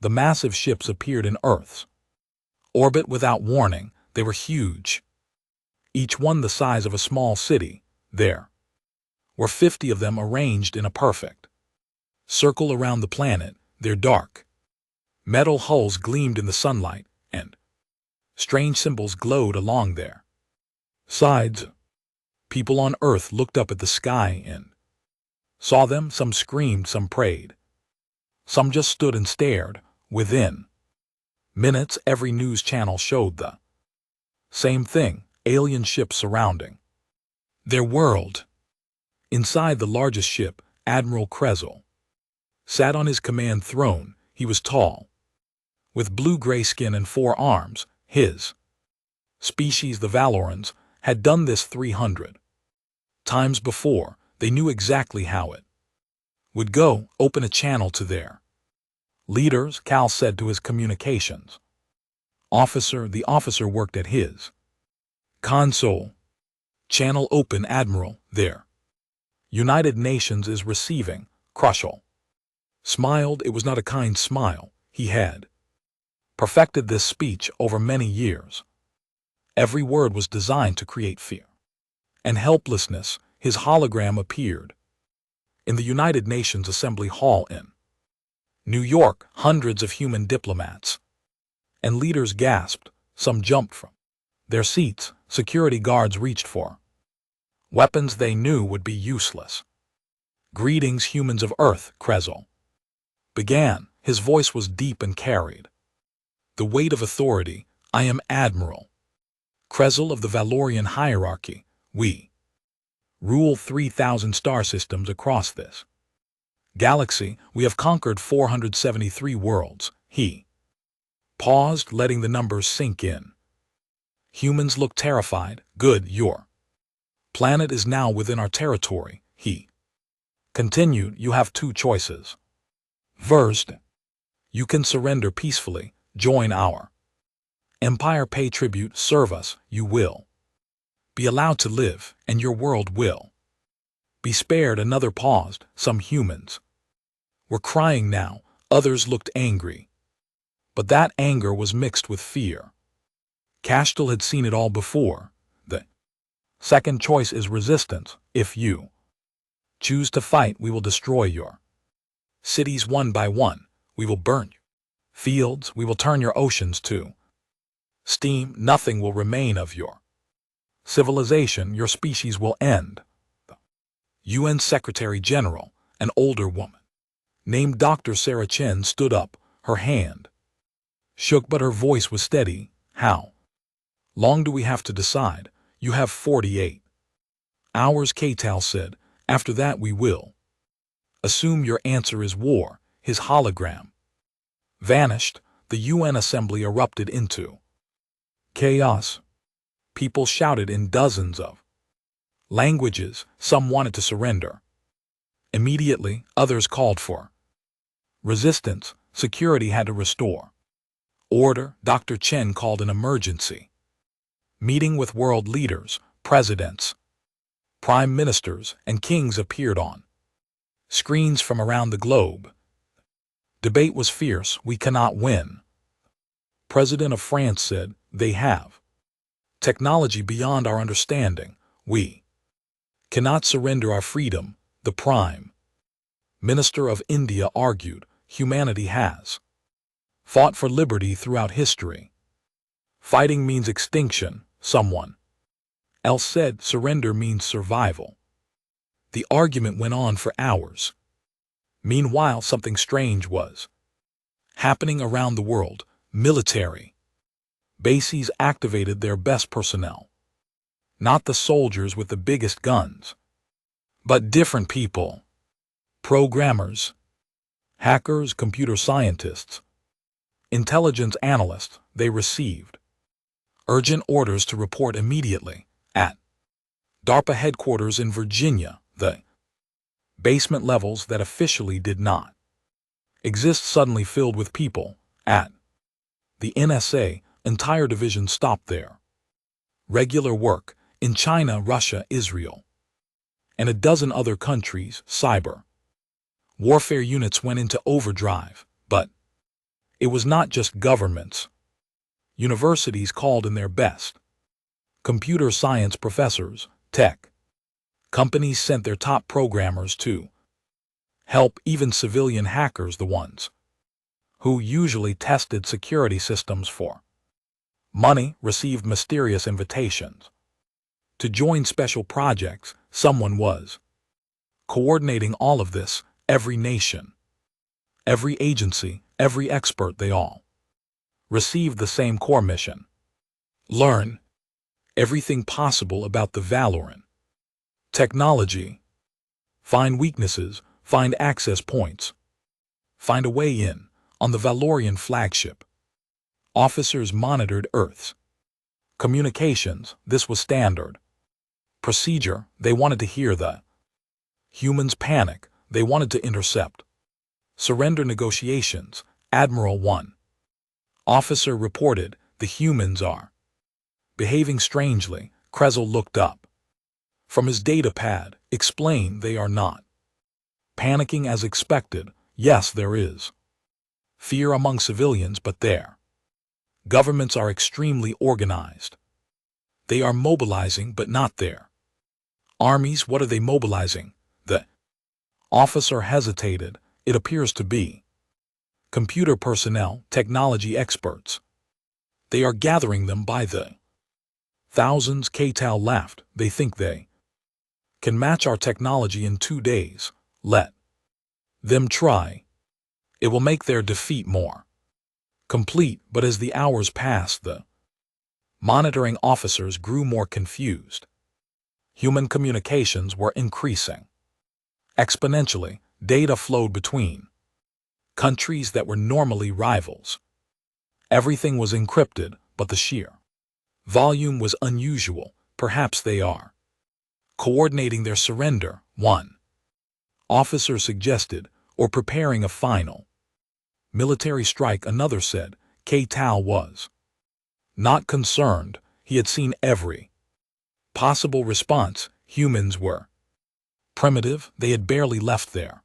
The massive ships appeared in Earth's orbit without warning. They were huge, each one the size of a small city. There were 50 of them arranged in a perfect circle around the planet. Their dark metal hulls gleamed in the sunlight, and strange symbols glowed along their sides. People on Earth looked up at the sky and saw them. Some screamed, some prayed, some just stood and stared. Within minutes, every news channel showed the same thing: alien ships surrounding their world. Inside the largest ship, Admiral Krezel sat on his command throne. He was tall, with blue-gray skin and 4 arms. His species, the Valorans, had done this 300 times before. They knew exactly how it would go. Open a channel to their leaders, Cal said to his communications officer. The officer worked at his console. Channel open, Admiral. There. United Nations is receiving. Crushel smiled. It was not a kind smile. He had perfected this speech over many years. Every word was designed to create fear and helplessness. His hologram appeared in the United Nations Assembly Hall in New York. Hundreds of human diplomats and leaders gasped. Some jumped from their seats. Security guards reached for weapons they knew would be useless. Greetings, humans of Earth, Krezel began. His voice was deep and carried the weight of authority. I am Admiral Krezel of the Valorian hierarchy. We rule 3,000 star systems across this galaxy. We have conquered 473 worlds. He paused, letting the numbers sink in. Humans looked terrified. Good, your planet is now within our territory. He continued. You have 2 choices. First, you can surrender peacefully, join our empire, pay tribute, serve us. You will be allowed to live, and your world will be spared. Another paused. Some humans were crying now. Others looked angry. But that anger was mixed with fear. Cashtel had seen it all before. The second choice is resistance. If you choose to fight, we will destroy your cities one by one. We will burn your fields. We will turn your oceans to steam. Nothing will remain of your civilization. Your species will end. The UN Secretary General, an older woman named Dr. Sarah Chen, stood up. Her hand shook, but her voice was steady. How long do we have to decide? You have 48 hours, Katal said. After that we will assume your answer is war. His hologram vanished. The UN assembly erupted into chaos. People shouted in dozens of languages. Some wanted to surrender immediately. Others called for resistance. Security had to restore order. Dr. Chen called an emergency meeting with world leaders. Presidents, prime ministers, and kings appeared on screens from around the globe. Debate was fierce. We cannot win. President of France said, they have technology beyond our understanding. We cannot surrender our freedom. The Prime Minister of India argued, humanity has fought for liberty throughout history. Fighting means extinction. Someone else said, surrender means survival. The argument went on for hours. Meanwhile, something strange was happening around the world. Military bases activated their best personnel. Not the soldiers with the biggest guns, but different people. Programmers, hackers, computer scientists, intelligence analysts. They received urgent orders to report immediately at DARPA headquarters in Virginia. The basement levels that officially did not exist suddenly filled with people. At the NSA, entire divisions stopped their regular work. In China, Russia, Israel, and a dozen other countries, cyber warfare units went into overdrive. But It was not just governments. Universities called in their best. Computer science professors, tech. Companies sent their top programmers to help, even civilian hackers, the ones who usually tested security systems for money, received mysterious invitations to join special projects. Someone was coordinating all of this. Every nation, every agency, every expert, they all received the same core mission: learn everything possible about the Valorant technology, find weaknesses, find access points, find a way in. On the Valorian flagship, officers monitored Earth's communications. This was standard procedure. They wanted to hear the humans panic. They wanted to intercept surrender negotiations. Admiral 1 officer reported, the humans are behaving strangely. Krezel looked up from his data pad. Explain. They are not panicking as expected. Yes, there is fear among civilians, but their governments are extremely organized. They are mobilizing, but not their armies. What are they mobilizing? The officer hesitated. It appears to be computer personnel, technology experts. They are gathering them by the thousands. Ktal laughed. They think they can match our technology in 2 days. Let them try. It will make their defeat more complete. But as the hours passed, the monitoring officers grew more confused. Human communications were increasing exponentially. Data flowed between countries that were normally rivals. Everything was encrypted, but the sheer volume was unusual. Perhaps they are coordinating their surrender, one officer suggested, or preparing a final military strike, another said. Ktal was not concerned. He had seen every possible response. Humans were primitive. They had barely left their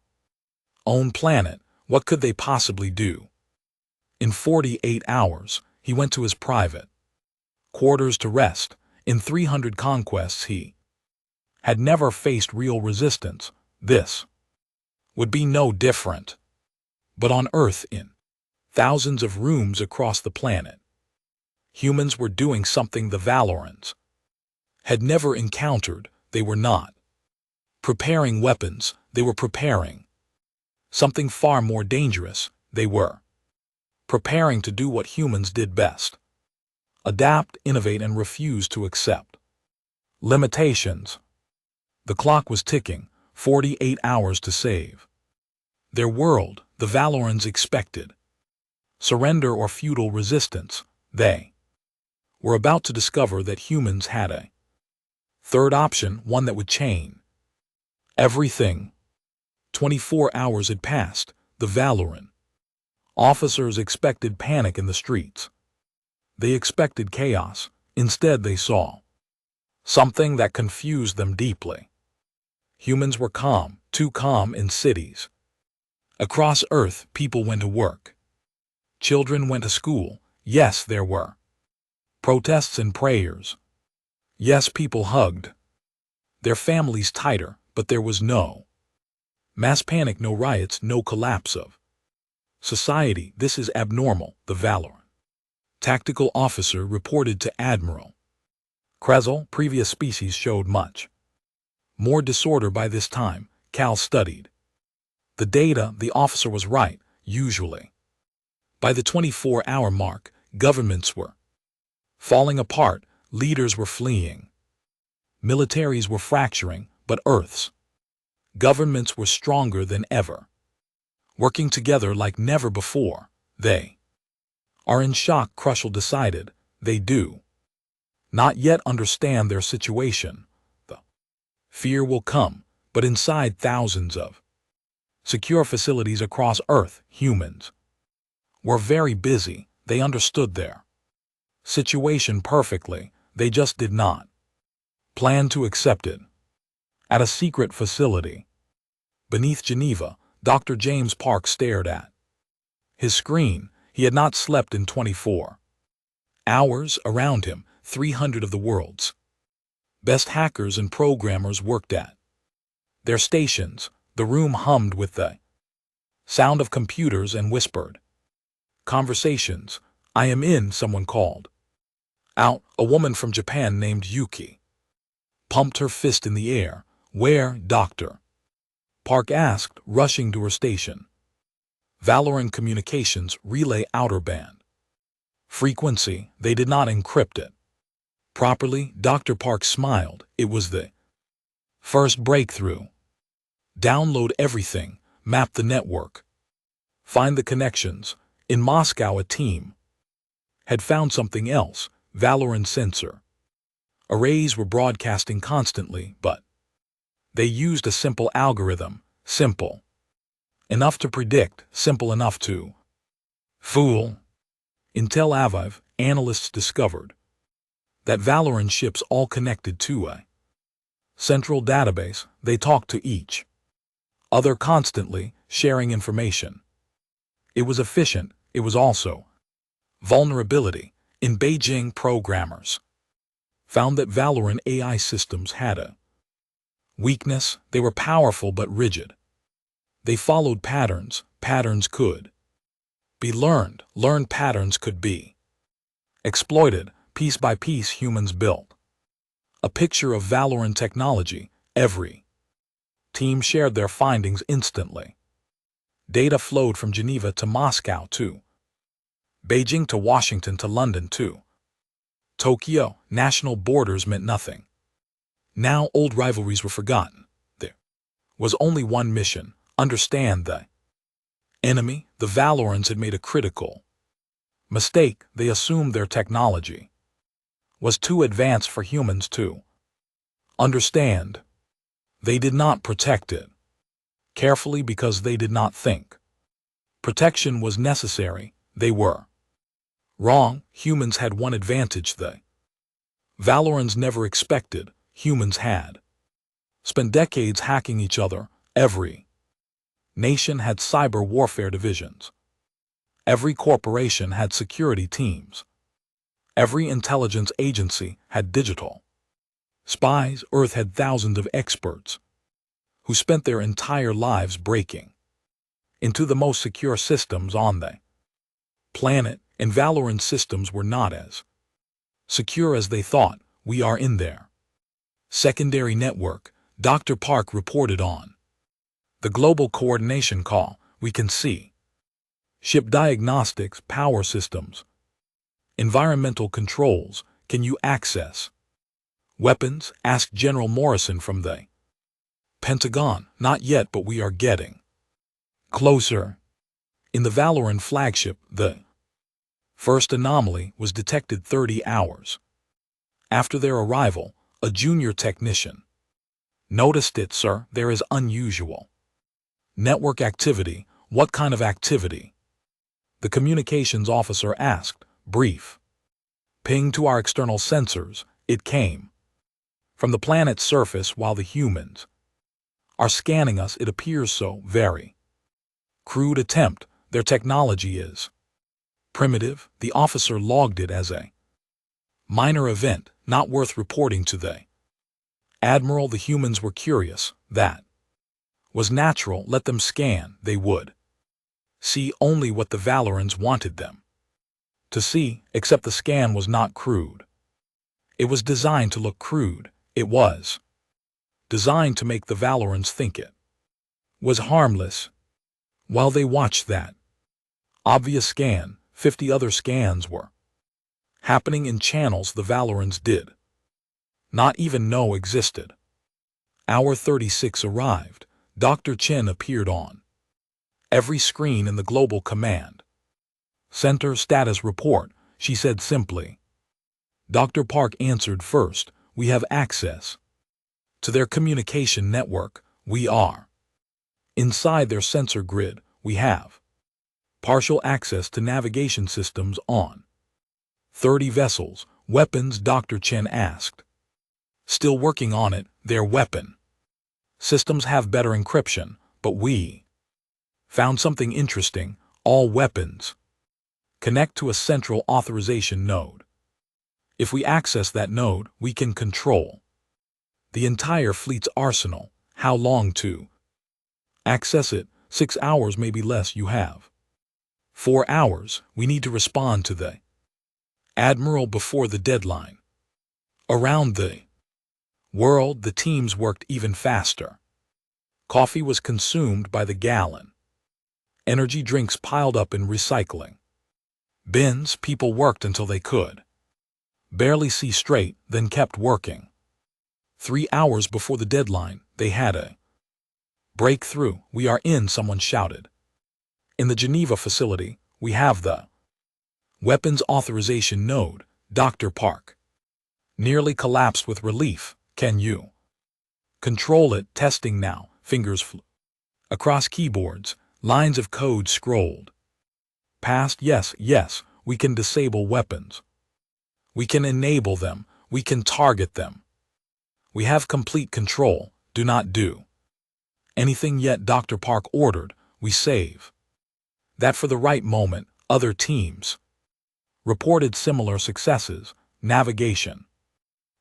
own planet. What could they possibly do? In 48 hours, he went to his private quarters to rest. In 300 conquests, he had never faced real resistance. This would be no different. But on Earth, in thousands of rooms across the planet, humans were doing something the Valorants had never encountered. They were not preparing weapons. They were preparing something far more dangerous. They were preparing to do what humans did best: adapt, innovate, and refuse to accept limitations. The clock was ticking. 48 hours to save their world. The Valorans expected surrender or futile resistance. They were about to discover that humans had a third option, one that would change everything. 24 hours had passed. The Valorant officers expected panic in the streets. They expected chaos. Instead, they saw something that confused them deeply. Humans were calm, too calm. In cities across Earth, people went to work. Children went to school. Yes, there were protests and prayers. Yes, people hugged their families tighter, but there was no mass panic, no riots, no collapse of society. This is abnormal, the Valorant tactical officer reported to Admiral Krezel. Previous species showed much more disorder by this time. Cal studied the data. The officer was right. Usually, by the 24-hour mark, governments were falling apart, leaders were fleeing, militaries were fracturing, but Earth's governments were stronger than ever, working together like never before. They are in shock, Krushel decided. They do not yet understand their situation. The fear will come, but inside thousands of secure facilities across Earth, humans were very busy. They understood their situation perfectly. They just did not plan to accept it. At a secret facility beneath Geneva, Dr. James Park stared at his screen. He had not slept in 24 hours. Around him, 300 of the world's best hackers and programmers worked at their stations. The room hummed with the sound of computers and whispered conversations. "I am in," someone called out. A woman from Japan named Yuki pumped her fist in the air. "Where, Dr. Park?" asked, rushing to her station. "Valorant Communications Relay Outer Band Frequency." They did not encrypt it properly. Dr. Park smiled. It was the first breakthrough. Download everything, map the network, find the connections. In Moscow, a team had found something else. Valorant sensor arrays were broadcasting constantly, but they used a simple algorithm, simple enough to predict, simple enough to fool. In Tel Aviv, analysts discovered that Valorant ships all connected to a central database. They talked to each other constantly, sharing information. It was efficient. It was also vulnerability. In Beijing, programmers found that Valorant AI systems had a weakness. They were powerful but rigid. They followed patterns. Patterns could be learned. Learned patterns could be exploited. Piece by piece, humans built a picture of Valorant technology. Every team shared their findings instantly. Data flowed from Geneva to Moscow to Beijing to Washington to London to Tokyo. National borders meant nothing. Now old rivalries were forgotten. There was only one mission: understand the enemy. The Valorants had made a critical mistake. They assumed their technology was too advanced for humans to understand. They did not protect it carefully because they did not think protection was necessary. They were wrong. Humans had one advantage the Valorants never expected. Humans had spent decades hacking each other. Every nation had cyber warfare divisions. Every corporation had security teams. Every intelligence agency had digital spies. Earth had thousands of experts who spent their entire lives breaking into the most secure systems on the planet, and Valorant systems were not as secure as they thought. We are in their secondary network, Dr. Park reported on the global coordination call. We can see ship diagnostics, power systems, environmental controls. Can you access weapons? Asked General Morrison from the Pentagon. Not yet, but we are getting closer. In the Valorant flagship, the first anomaly was detected 30 hours after their arrival. A junior technician noticed it. "Sir, there is unusual network activity." "What kind of activity?" the communications officer asked. "Brief ping to our external sensors." It came from the planet's surface while the humans are scanning us. It appears so. Very crude attempt. Their technology is primitive. The officer logged it as a minor event, not worth reporting to the admiral. The humans were curious. That was natural. Let them scan. They would see only what the Valorants wanted them to see, except the scan was not crude. It was designed to look crude. It was designed to make the Valorants think it was harmless. While they watched that obvious scan, 50 other scans were happening in channels the Valorants did not even know existed. Hour 36 arrived. Dr. Chen appeared on every screen in the global command center. "Status report," she said simply. Dr. Park answered first. "We have access to their communication network. We are inside their sensor grid. We have partial access to navigation systems on 30 vessels." "Weapons?" Dr. Chen asked. "Still working on it. Their weapon systems have better encryption, but we found something interesting. All weapons Connect to a central authorization node. If we access that node, we can control the entire fleet's arsenal. How long to access it? 6 hours, maybe less. You have 4 hours. We need to respond to the Admiral before the deadline. Around the world, the teams worked even faster. Coffee was consumed by the gallon. Energy drinks piled up in recycling bins. People worked until they could barely see straight, then kept working. 3 hours before the deadline, they had a breakthrough. We are in, someone shouted. In the Geneva facility, we have the weapons authorization node. Dr. Park nearly collapsed with relief. Can you control it? Testing now. Fingers flew across keyboards. Lines of code scrolled past. Yes, we can disable weapons. We can enable them. We can target them. We have complete control. Do not do anything yet, Dr. Park ordered. We save that for the right moment. Other teams reported similar successes. Navigation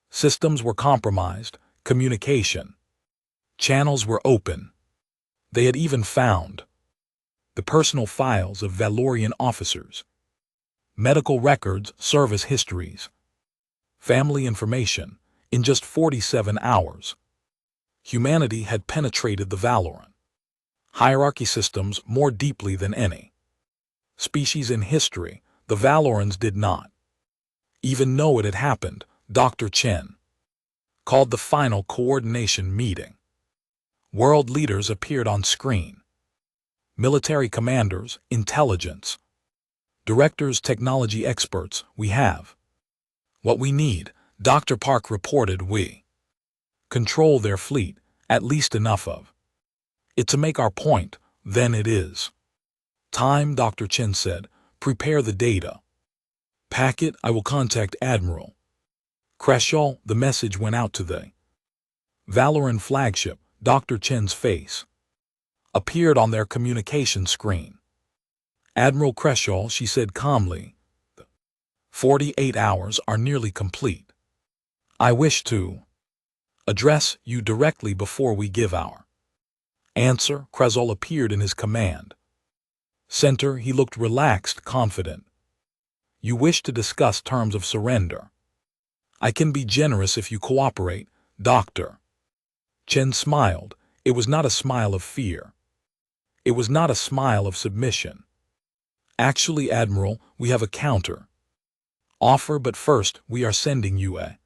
systems were compromised. Communication channels were open. They had even found the personal files of Valorian officers, medical records, service histories, family information. In just 47 hours, humanity had penetrated the Valoran hierarchy systems more deeply than any species in history. The Valorans did not even know it had happened. Dr. Chen called the final coordination meeting. World leaders appeared on screen. Military commanders, intelligence directors, technology experts. We have what we need, Dr. Park reported. We control their fleet, at least enough of it to make our point. Then it is time, Dr. Chen said. Prepare the data packet. I will contact Admiral Creshaw. The message went out to the Valoran flagship. Dr. Chen's face appeared on their communication screen. Admiral Creshaw, she said calmly, the 48 hours are nearly complete. I wish to address you directly before we give our answer. Creshaw appeared in his command center. He looked relaxed, confident. You wish to discuss terms of surrender? I can be generous if you cooperate. Dr. Chen smiled. It was not a smile of fear. It was not a smile of submission. Actually, Admiral, we have a counter offer, but first we are sending you a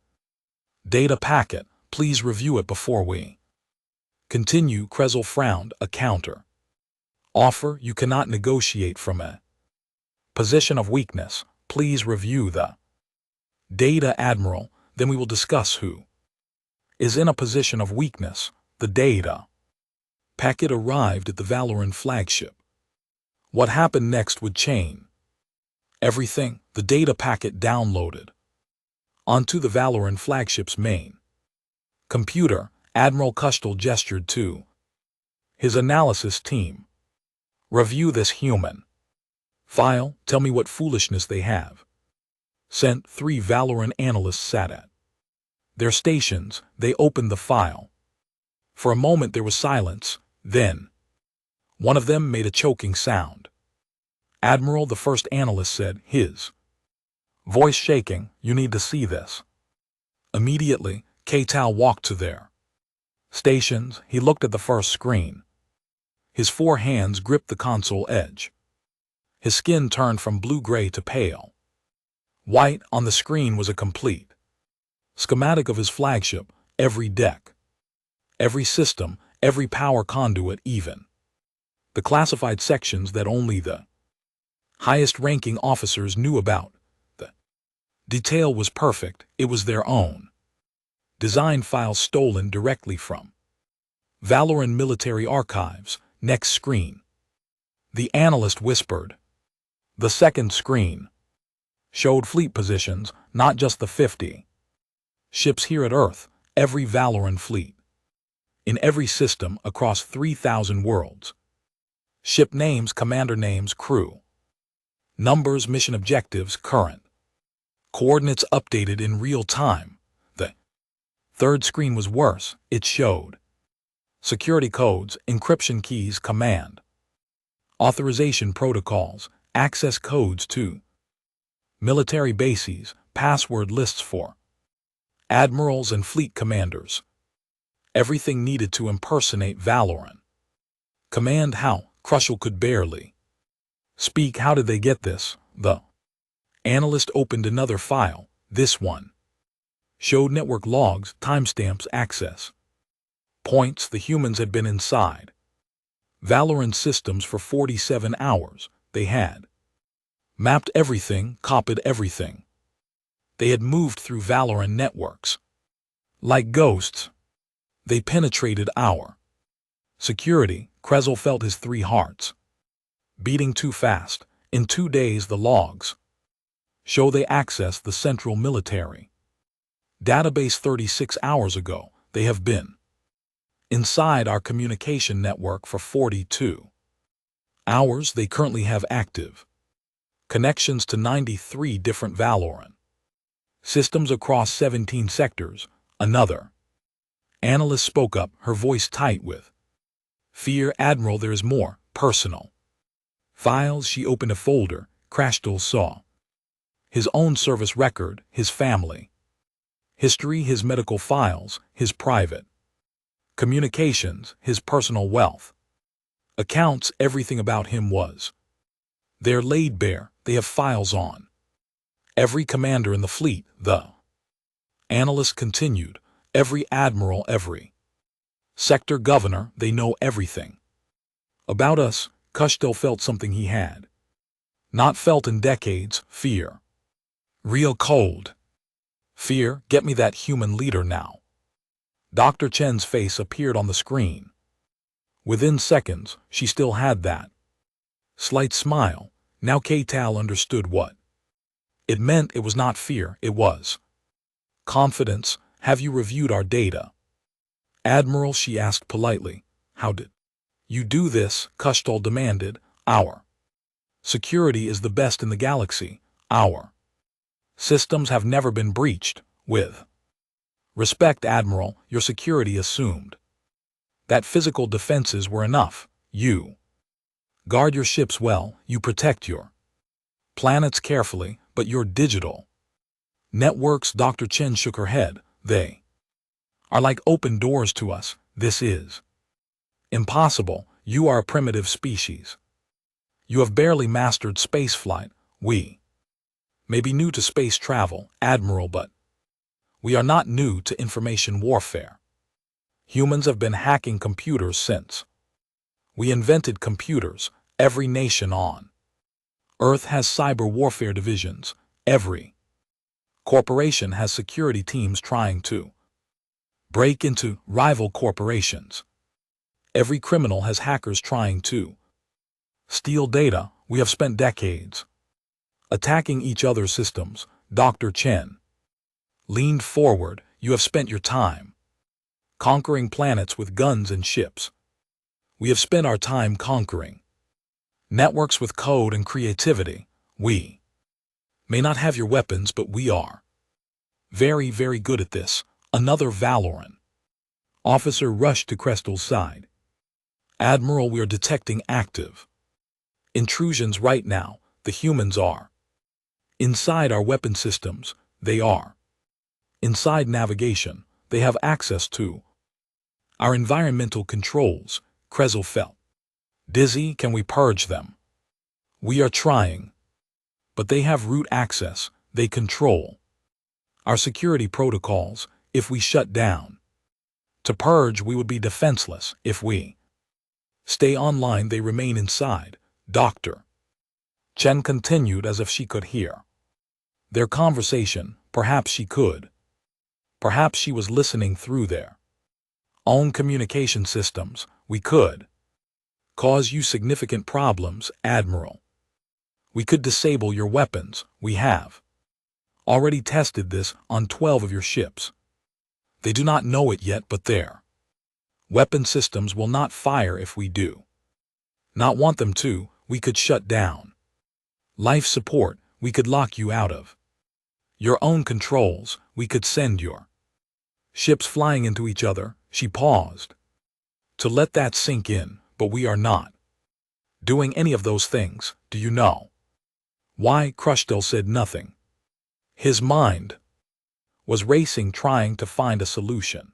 data packet. Please review it before we continue. Creshaw frowned. A counter offer? You cannot negotiate from a position of weakness. Please review the data, Admiral, then we will discuss who is in a position of weakness. The data packet arrived at the Valoran flagship. What happened next would change everything. The data packet downloaded onto the Valoran flagship's main computer. Admiral Kushtel gestured to his analysis team. Review this human file. Tell me what foolishness they have sent. 3 Valoran analysts sat at their stations. They opened the file. For a moment there was silence. Then one of them made a choking sound. Admiral, the first analyst said, his voice shaking, you need to see this. Immediately, Keitao walked to their stations. He looked at the first screen. His 4 hands gripped the console edge. His skin turned from blue-gray to pale white. On the screen was a complete schematic of his flagship, every deck, every system, every power conduit, even the classified sections that only the highest-ranking officers knew about. The detail was perfect. It was their own design files stolen directly from Valoran military archives. Next screen. The analyst whispered. The second screen showed fleet positions, not just the 50 ships here at Earth, every Valoran fleet. In every system across 3,000 worlds. Ship names, commander names, crew Numbers, mission objectives, current. Coordinates updated in real time. The third screen was worse. It showed security codes, encryption keys, command, authorization protocols, access codes to military bases, password lists for admirals and fleet commanders. Everything needed to impersonate Valorant. Command how? Crucial could barely speak. How did they get this? The analyst opened another file. This one showed network logs, timestamps, access points. The humans had been inside Valorant systems for 47 hours. They had mapped everything, copied everything. They had moved through Valorant networks. Like ghosts, they penetrated our security. Krezel felt his 3 hearts beating too fast. In 2 days, the logs show they accessed the central military database 36 hours ago. They have been inside our communication network for 42 hours. They currently have active connections to 93 different Valorant systems across 17 sectors. Another analyst spoke up, her voice tight with fear. Admiral, there is more. Personal files. She opened a folder. Crashtal saw his own service record, his family history, his medical files, his private communications, his personal wealth accounts. Everything about him was there, laid bare. They have files on every commander in the fleet. The analyst continued. Every admiral, every sector governor. They know everything about us. Kushtel felt something he had not felt in decades. Fear. Real cold fear. Get me that human leader now. Dr. Chen's face appeared on the screen. Within seconds, she still had that slight smile. Now Keital understood what it meant. It was not fear, it was confidence. Have you reviewed our data, Admiral? She asked politely. How did you do this? Kushtal demanded. Our security is the best in the galaxy. Our systems have never been breached. With respect, Admiral, your security assumed that physical defenses were enough. You guard your ships well, you protect your planets carefully, but your digital networks. Dr. Chen shook her head. They are like open doors to us. This is impossible. You are a primitive species. You have barely mastered spaceflight. We may be new to space travel, Admiral, but we are not new to information warfare. Humans have been hacking computers since we invented computers. Every nation on Earth has cyber warfare divisions. Every corporation has security teams trying to break into rival corporations. Every criminal has hackers trying to steal data. We have spent decades attacking each other's systems. Dr. Chen leaned forward. You have spent your time conquering planets with guns and ships. We have spent our time conquering networks with code and creativity. We may not have your weapons, but we are very, very good at this. Another Valorant officer rushed to Krestal's side. Admiral, we are detecting active intrusions right now. The humans are inside our weapon systems. They are inside navigation. They have access to our environmental controls. Krezel felt dizzy. Can we purge them? We are trying. But they have root access. They control our security protocols. If we shut down to purge, we would be defenseless. If we stay online, they remain inside. Dr. Chen continued as if she could hear their conversation. Perhaps she could. Perhaps she was listening through their own communication systems. We could cause you significant problems, Admiral. We could disable your weapons. We have already tested this on 12 of your ships. They do not know it yet, but their weapon systems will not fire if we do not want them to. We could shut down Life support, we could lock you out of. Your own controls, we could send your ships flying into each other. She paused to let that sink in, but we are not doing any of those things, do you know? Why? Crushdell said nothing. His mind was racing, trying to find a solution.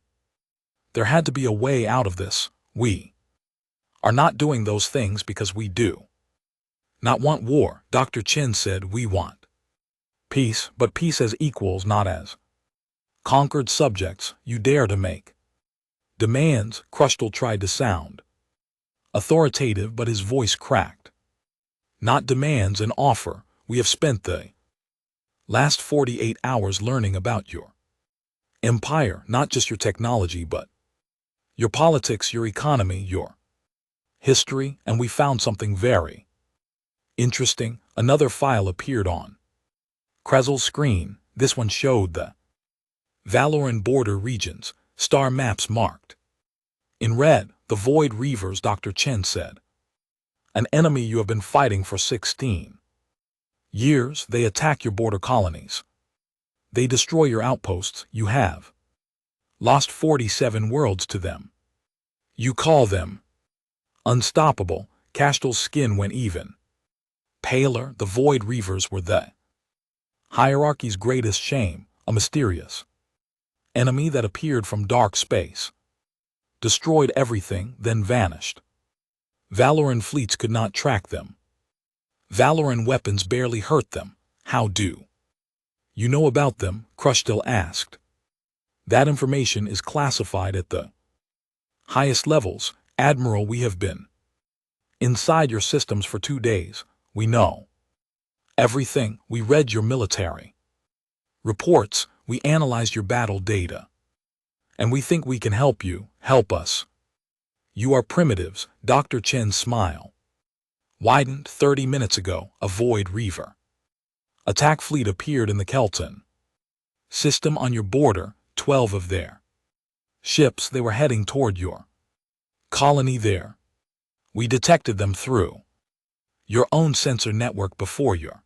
There had to be a way out of this. We are not doing those things because we do not want war, Dr. Chen said. We want peace, but peace as equals, not as conquered subjects. You dare to make demands, Crushdell tried to sound authoritative, but his voice cracked. Not demands, an offer. We have spent the last 48 hours learning about your empire, not just your technology, but your politics, your economy, your history, and we found something very interesting. Another file appeared on Krezel's screen. This one showed the Valoran border regions, star maps marked in red. The Void Reavers, Dr. Chen said. An enemy you have been fighting for 16 years. They attack your border colonies. They destroy your outposts. You have lost 47 worlds to them. You call them unstoppable. Cashtel's skin went even paler. The Void Reavers were the hierarchy's greatest shame, a mysterious enemy that appeared from dark space, destroyed everything, then vanished. Valoran fleets could not track them. Valoran weapons barely hurt them. How do you know about them? Crushdell asked. That information is classified at the highest levels, Admiral. We have been inside your systems for 2 days. We know everything. We read your military reports. We analyzed your battle data. And we think we can help you. Help us. You are primitives. Dr. Chen's smile widened. 30 minutes ago, a Void Reaver attack fleet appeared in the Kelton system on your border. 12 of their ships. They were heading toward your colony there. We detected them through your own sensor network before your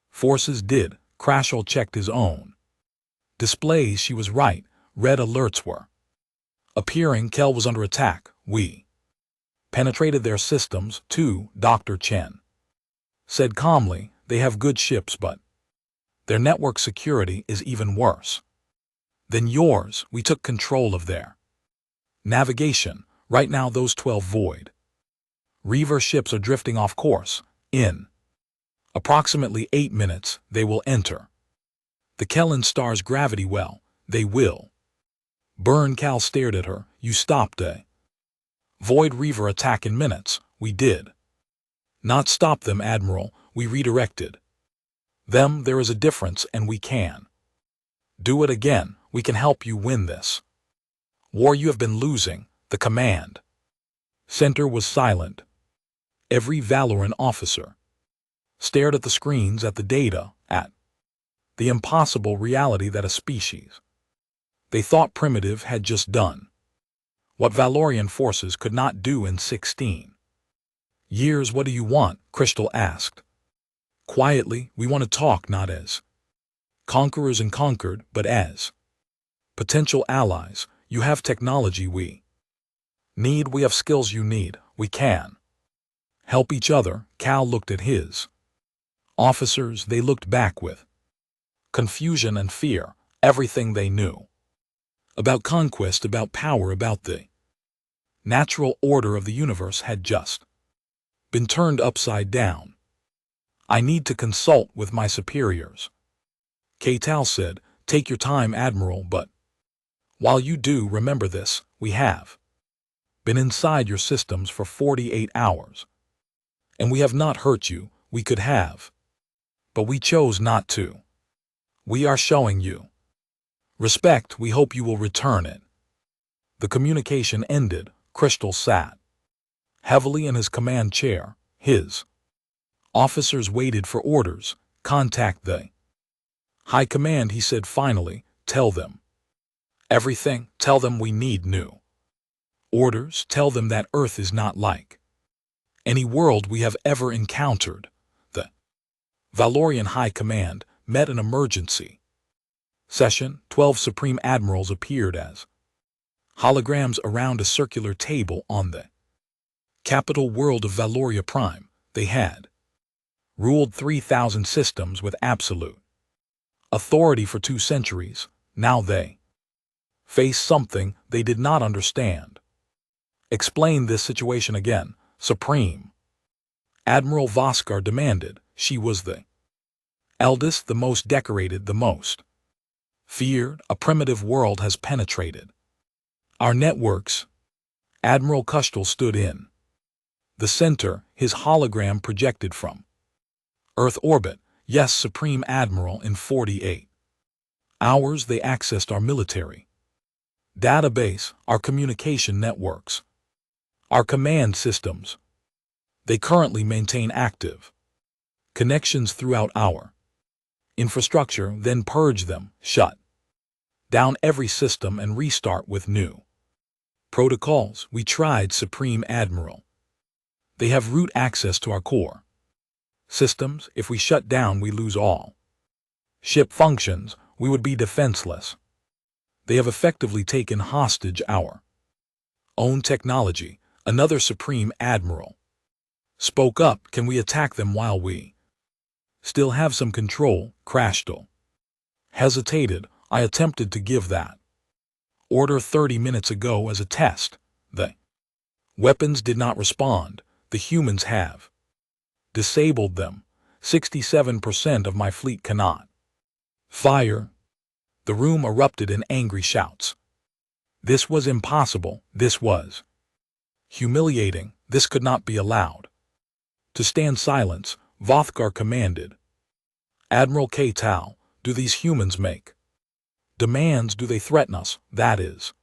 forces did. Crashel checked his own displays. She was right. Red alerts were appearing. Kel was under attack. We penetrated their systems, too, Dr. Chen said calmly. They have good ships, but their network security is even worse than yours. We took control of their navigation. Right now, those 12 Void Reaver ships are drifting off course. In approximately 8 minutes, they will enter the Kellen star's gravity well. They will burn. Cal stared at her. You stopped a Void Reaver attack in minutes. We did not stop them, Admiral. We redirected them. There is a difference, and we can do it again. We can help you win this war you have been losing. The command center was silent. Every Valoran officer stared at the screens, at the data, at the impossible reality that a species they thought primitive had just done what Valorian forces could not do in 16 years. What do you want? Crystal asked quietly. We want to talk, not as conquerors and conquered, but as potential allies. You have technology we need. We have skills you need. We can help each other. Cal looked at his officers. They looked back with confusion and fear. Everything they knew about conquest, about power, about the natural order of the universe had just been turned upside down. I need to consult with my superiors, Keital said. Take your time, Admiral, but while you do, remember this. We have been inside your systems for 48 hours. And we have not hurt you. We could have, but we chose not to. We are showing you respect. We hope you will return it. The communication ended. Crystal sat heavily in his command chair. His officers waited for orders. Contact the High Command, he said finally. Tell them everything. Tell them we need new orders. Tell them that Earth is not like any world we have ever encountered. The Valorian High Command met an emergency session. 12 Supreme Admirals appeared as holograms around a circular table on the capital world of Valoria Prime. They had ruled 3,000 systems with absolute authority for 2 centuries. Now they faced something they did not understand. Explain this situation again, Supreme Admiral Voskar demanded. She was the eldest, the most decorated, the most feared. A primitive world has penetrated our networks. Admiral Kushtel stood in the center, his hologram projected from Earth orbit. Yes, Supreme Admiral, in 48 hours they accessed our military database, our communication networks, our command systems. They currently maintain active connections throughout our infrastructure, then purge them, shut down every system and restart with new protocols. We tried, Supreme Admiral. They have root access to our core systems. If we shut down, we lose all ship functions. We would be defenseless. They have effectively taken hostage our own technology. Another Supreme Admiral spoke up. Can we attack them while we still have some control? Krashtal hesitated. I attempted to give that order 30 minutes ago as a test. The weapons did not respond. The humans have disabled them. 67% of my fleet cannot fire. The room erupted in angry shouts. This was impossible. This was humiliating. This could not be allowed. To stand silence, Vothgar commanded. Admiral K-Tau, do these humans make demands? Do they threaten us? That is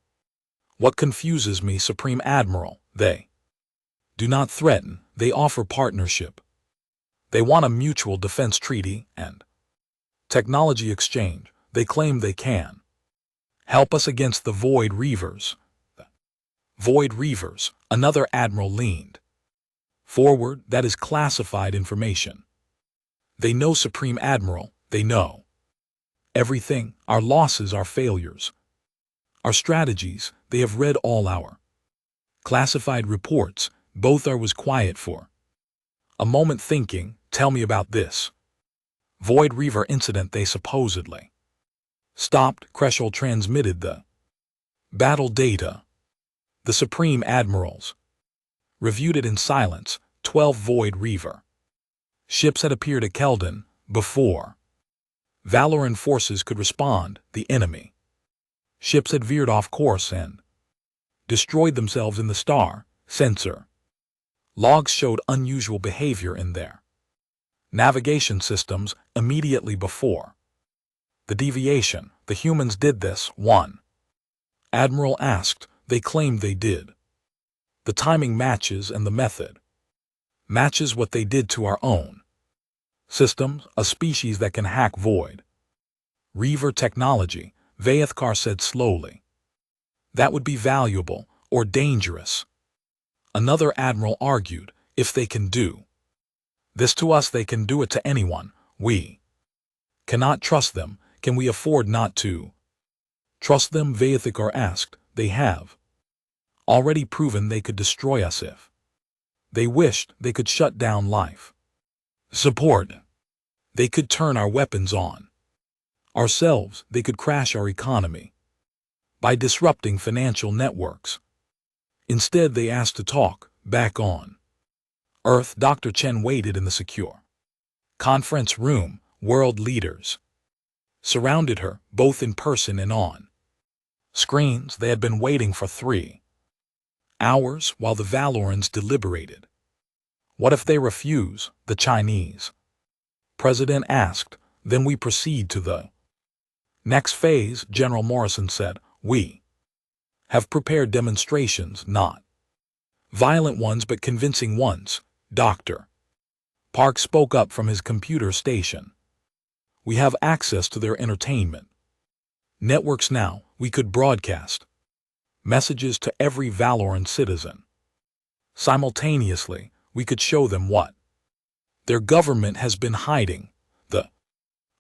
what confuses me, Supreme Admiral. They do not threaten. They offer partnership. They want a mutual defense treaty and technology exchange. They claim they can help us against the Void Reavers. The Void Reavers, another admiral leaned forward. That is classified information. They know, Supreme Admiral. They know everything. Our losses, our failures, our strategies. They have read all our classified reports. Bothar was quiet for a moment, thinking. Tell me about this Void Reaver incident. They supposedly stopped. Kreshel transmitted the battle data. The Supreme Admirals reviewed it in silence. 12 Void Reaver ships had appeared at Keldon before Valoran forces could respond. The enemy ships had veered off course and destroyed themselves in the star sensor. Logs showed unusual behavior in their navigation systems immediately before the deviation. The humans did this. One admiral asked. They claimed they did. The timing matches and the method matches what they did to our own systems, a species that can hack Void Reaver technology. Vaethkar said slowly. That would be valuable or dangerous. Another admiral argued. If they can do this to us, they can do it to anyone. We cannot trust them. Can we afford not to trust them? Vaethkar asked. They have already proven they could destroy us if they wished. They could shut down life support. They could turn our weapons on ourselves. They could crash our economy by disrupting financial networks. Instead, they asked to talk. Back on Earth, Dr. Chen waited in the secure conference room. World leaders surrounded her, both in person and on screens. They had been waiting for 3 hours while the Valorans deliberated. What if they refuse? The Chinese president asked. Then we proceed to the next phase, General Morrison said. We have prepared demonstrations, not violent ones but convincing ones. Dr. Park spoke up from his computer station. We have access to their entertainment networks now. We could broadcast messages to every Valoran citizen. Simultaneously, we could show them what their government has been hiding.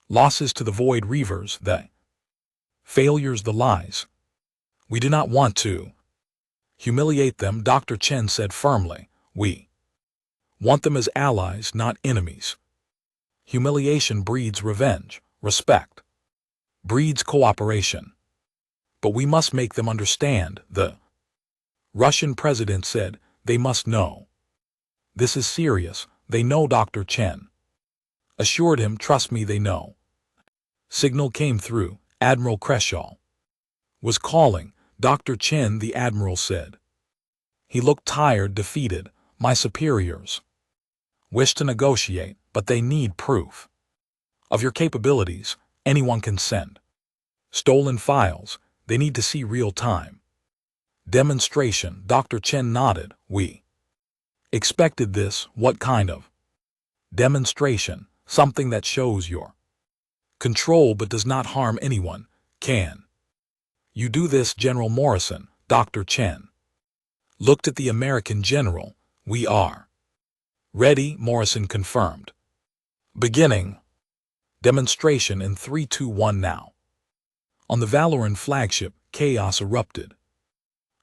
Losses to the Void Reavers, the failures, the lies. We do not want to humiliate them, Dr. Chen said firmly. We want them as allies, not enemies. Humiliation breeds revenge. Respect breeds cooperation. But we must make them understand, the Russian president said. They must know. This is serious. They know, Dr. Chen assured him. Trust me, they know. Signal came through. Admiral Creshaw was calling. Dr. Chen, the admiral said. He looked tired, defeated. My superiors wish to negotiate, but they need proof of your capabilities. Anyone can send stolen files. They need to see real-time demonstration. Dr. Chen nodded. We expected this. What kind of demonstration? Something that shows your control but does not harm anyone. Can you do this, General Morrison? Dr. Chen looked at the American general. We are ready, Morrison confirmed. Beginning demonstration in 3, 2, 1 now. On the Valoran flagship, chaos erupted.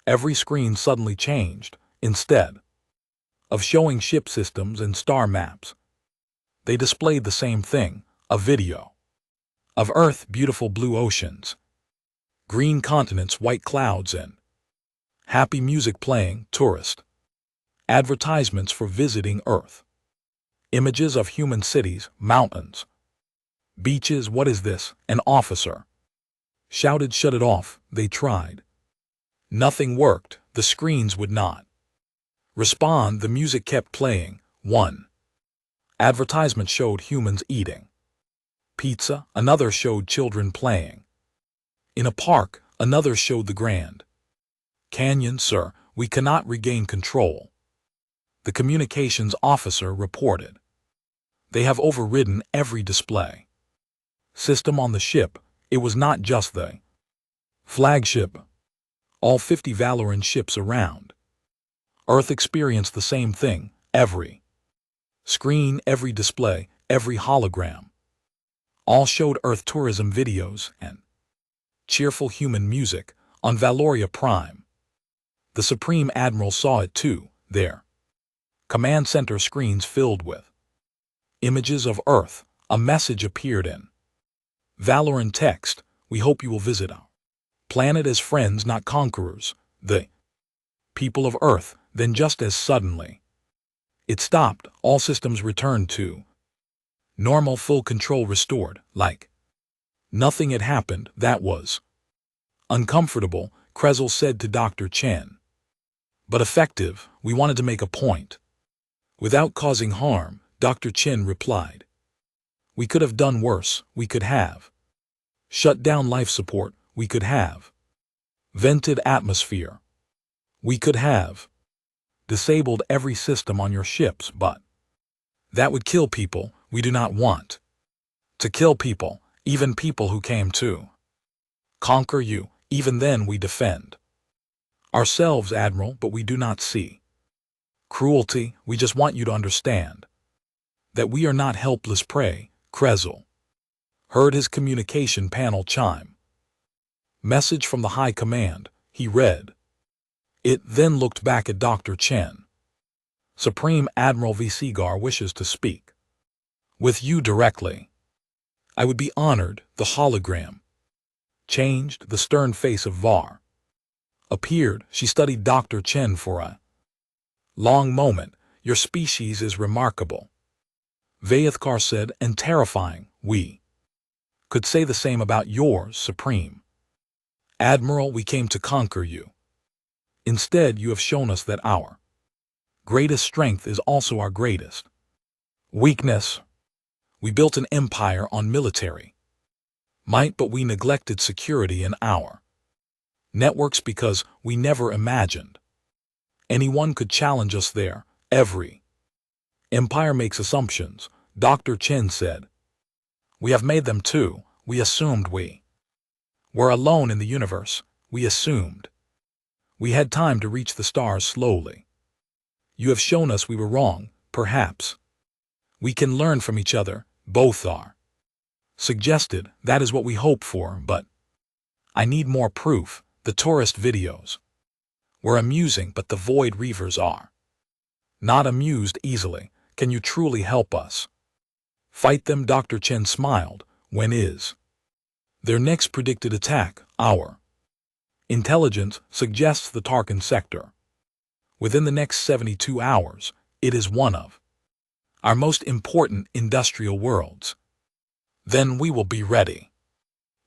Every screen suddenly changed. Instead of showing ship systems and star maps, they displayed the same thing, a video of Earth, beautiful blue oceans, green continents, white clouds, and happy music playing. Tourist advertisements for visiting Earth. Images of human cities, mountains, beaches. What is this? An officer shouted. Shut it off. They tried. Nothing worked. The screens would not respond. The music kept playing. One advertisement showed humans eating pizza. Another showed children playing in a park. Another showed the Grand Canyon. Sir, we cannot regain control, the communications officer reported. They have overridden every display system on the ship. It was not just the flagship. All 50 Valoran ships around Earth experienced the same thing. Every screen, every display, every hologram, all showed Earth tourism videos and cheerful human music on Valoria Prime. The Supreme Admiral saw it too. Their command center screens filled with images of Earth. A message appeared in Valoran text. We hope you will visit our planet as friends, not conquerors, the people of Earth. Then just as suddenly it stopped. All systems returned to normal, full control restored, like nothing had happened. That was uncomfortable, Krezel said to Dr. Chen. But effective. We wanted to make a point without causing harm, Dr. Chen replied. We could have done worse. We could have shut down life support. We could have vented atmosphere. We could have disabled every system on your ships, but that would kill people. We do not want to kill people, even people who came to conquer you. Even then we defend ourselves, Admiral, but we do not see cruelty. We just want you to understand that we are not helpless prey. Krezel heard his communication panel chime. Message from the High Command. He read it, then looked back at Dr. Chen. Supreme Admiral V. Seagar wishes to speak with you directly. I would be honored. The hologram changed. The stern face of Var appeared. She studied Dr. Chen for a long moment. Your species is remarkable, Vayathkar said, and terrifying. We could say the same about yours, Supreme Admiral. We came to conquer you. Instead, you have shown us that our greatest strength is also our greatest weakness. We built an empire on military might, but we neglected security in our networks because we never imagined anyone could challenge us there. Every empire makes assumptions, Dr. Chen said. We have made them too. We assumed we were alone in the universe. We assumed we had time to reach the stars slowly. You have shown us we were wrong. Perhaps we can learn from each other. Both are suggested, "That is what we hope for, but I need more proof. The tourist videos were amusing, but the Void Reavers are not amused easily. Can you truly help us fight them?" Dr. Chen smiled. "When is their next predicted attack?" "Our intelligence suggests the Tarkin sector. Within the next 72 hours, it is one of our most important industrial worlds. Then we will be ready.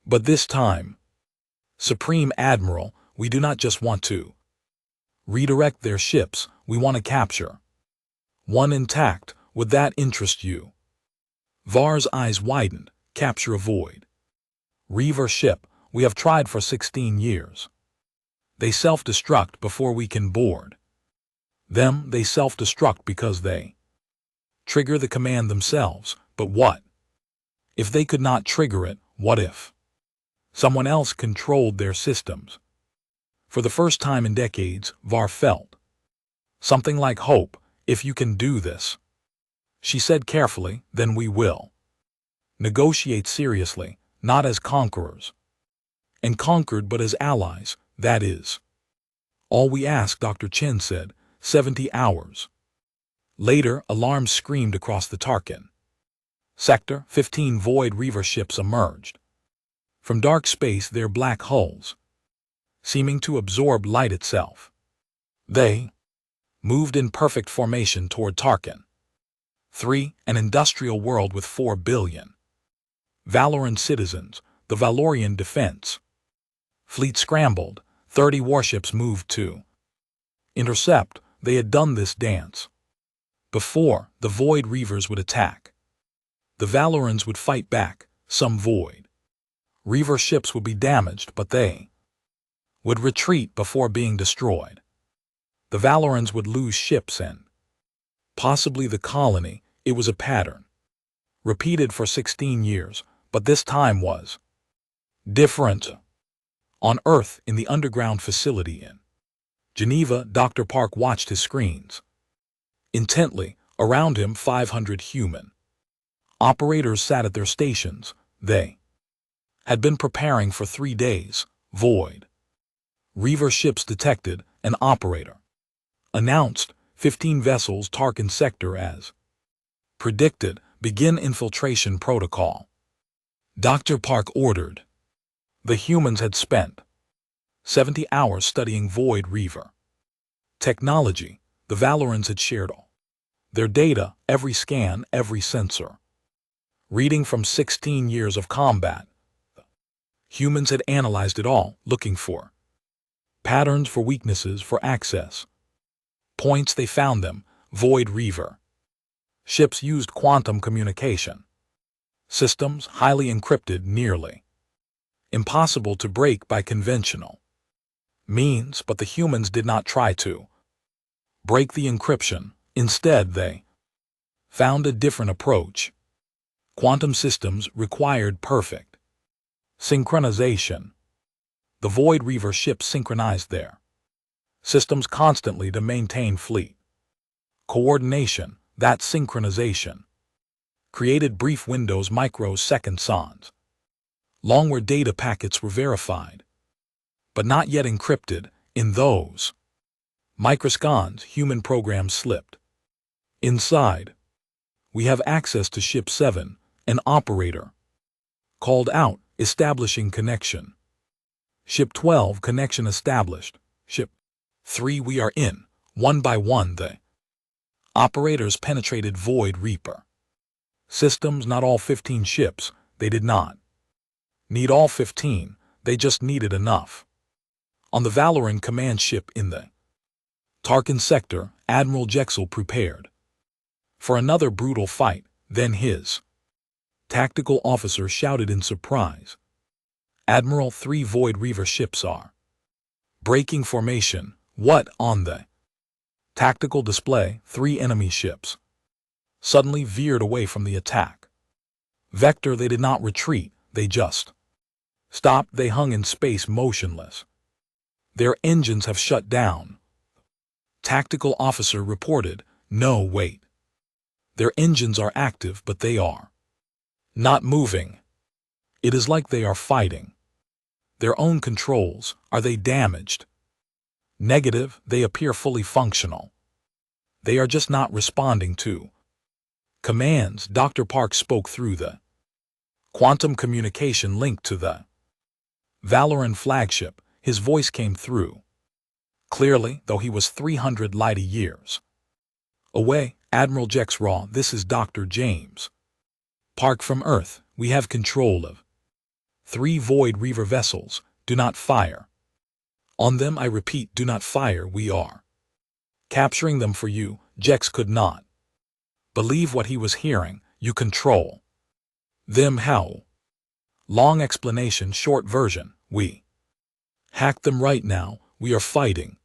But this time, Supreme Admiral, we do not just want to redirect their ships, we want to capture one intact. Would that interest you?" Var's eyes widened. "Capture a Void Reaver ship? We have tried for 16 years. They self-destruct before we can board them. They self-destruct because they trigger the command themselves. But what if they could not trigger it? What if someone else controlled their systems?" For the first time in decades, Var felt something like hope. "If you can do this," she said carefully, "then we will negotiate seriously, not as conquerors and conquered, but as allies. That is all we ask," Dr. Chen said. 70 hours later, alarms screamed across the Tarkin sector. 15 Void Reaver ships emerged from dark space, their black hulls seeming to absorb light itself. They moved in perfect formation toward Tarkin 3, an industrial world with 4 billion Valoran citizens. The Valorian defense fleet scrambled. 30 warships moved to intercept. They had done this dance before. The Void Reavers would attack. The Valorans would fight back. Some Void Reaver ships would be damaged, but they would retreat before being destroyed. The Valorans would lose ships and possibly the colony. It was a pattern repeated for 16 years, but this time was different. On Earth, in the underground facility in Geneva, Dr. Park watched his screens intently. Around him, 500 human operators sat at their stations. They had been preparing for 3 days. Void Reaver ships detected. An operator announced, 15 vessels, Tarkin sector as predicted. Begin infiltration protocol. Dr. Park ordered. The humans had spent 70 hours studying Void Reaver technology. The Valorans had shared all their data, every scan, every sensor reading from 16 years of combat. Humans had analyzed it all, looking for patterns, for weaknesses, for access points. They found them. Void Reaver ships used quantum communication systems, highly encrypted, nearly impossible to break by conventional means. But the humans did not try to break the encryption. Instead, they found a different approach. Quantum systems required perfect synchronization. The Void Reaver ships synchronized their systems constantly to maintain fleet coordination. That synchronization created brief windows, microseconds long, where data packets were verified, but not yet encrypted. In those microseconds, human programs slipped inside. "We have access to Ship 7, an operator called out, establishing connection." Ship 12, connection established. Ship 3, we are in. One by one, the operators penetrated Void Reaper systems. Not all 15 ships. They did not need all 15. They just needed enough. On the Valoran command ship in the Tarkin sector, Admiral Jexel prepared for another brutal fight. Then his tactical officer shouted in surprise, "Admiral, 3 Void Reaver ships are breaking formation." "What?" On the tactical display, 3 enemy ships suddenly veered away from the attack vector. They did not retreat. They just stopped. They hung in space, motionless. "Their engines have shut down," tactical officer reported. "No, wait. Their engines are active, but they are not moving." It is like they are fighting their own controls. Are they damaged? Negative, they appear fully functional. They are just not responding to commands. Dr. Park spoke through the quantum communication linked to the Valoran flagship. His voice came through clearly, though he was 300 light years away. Admiral Jex Raw, this is Dr. James Park from Earth. We have control of 3 Void Reaver vessels. Do not fire on them. I repeat, do not fire. We are capturing them for you. Jex could not believe what he was hearing. You control them how? Long explanation, short version. We hacked them right now. We are fighting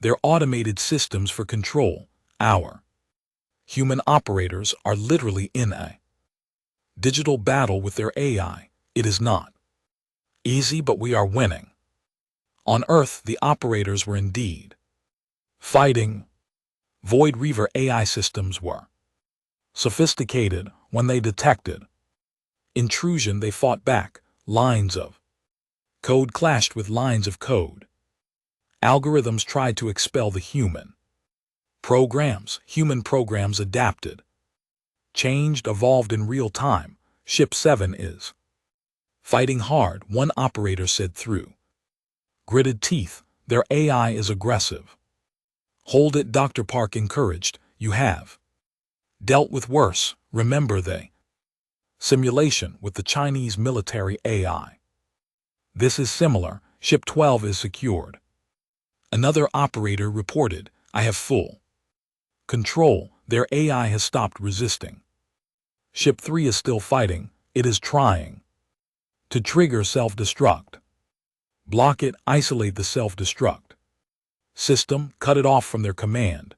their automated systems for control. Our human operators are literally in a digital battle with their AI. It is not easy, but we are winning. On Earth, the operators were indeed fighting. Void Reaver AI systems were sophisticated. When they detected intrusion, they fought back. Lines of code clashed with lines of code. Algorithms tried to expel the human programs. Human programs adapted, changed, evolved in real time. Ship 7 is fighting hard, one operator said through gritted teeth. Their AI is aggressive. Hold it, Dr. Park encouraged. You have dealt with worse. Remember the simulation with the Chinese military AI. This is similar. Ship 12 is secured. Another operator reported, I have full control. Their AI has stopped resisting. Ship 3 is still fighting. It is trying to trigger self-destruct. Block it, isolate the self-destruct system, cut it off from their command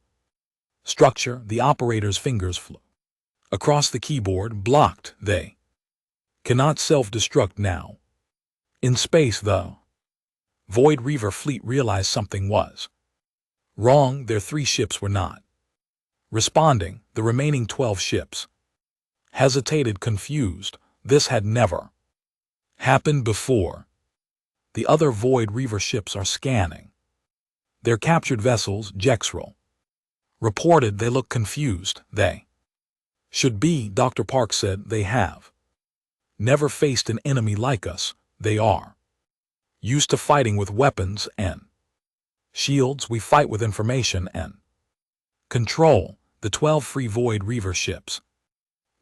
structure. The operator's fingers flew across the keyboard. Blocked. They cannot self-destruct now. In space, the Void Reaver fleet realized something was wrong. Their 3 ships were not responding. The remaining 12 ships hesitated, confused. This had never happened before. The other Void Reaver ships are scanning their captured vessels. Jexrel reported they look confused. They should be, Dr. Park said. They have never faced an enemy like us. They are used to fighting with weapons and shields. We fight with information and control. The 12 free Void Reaver ships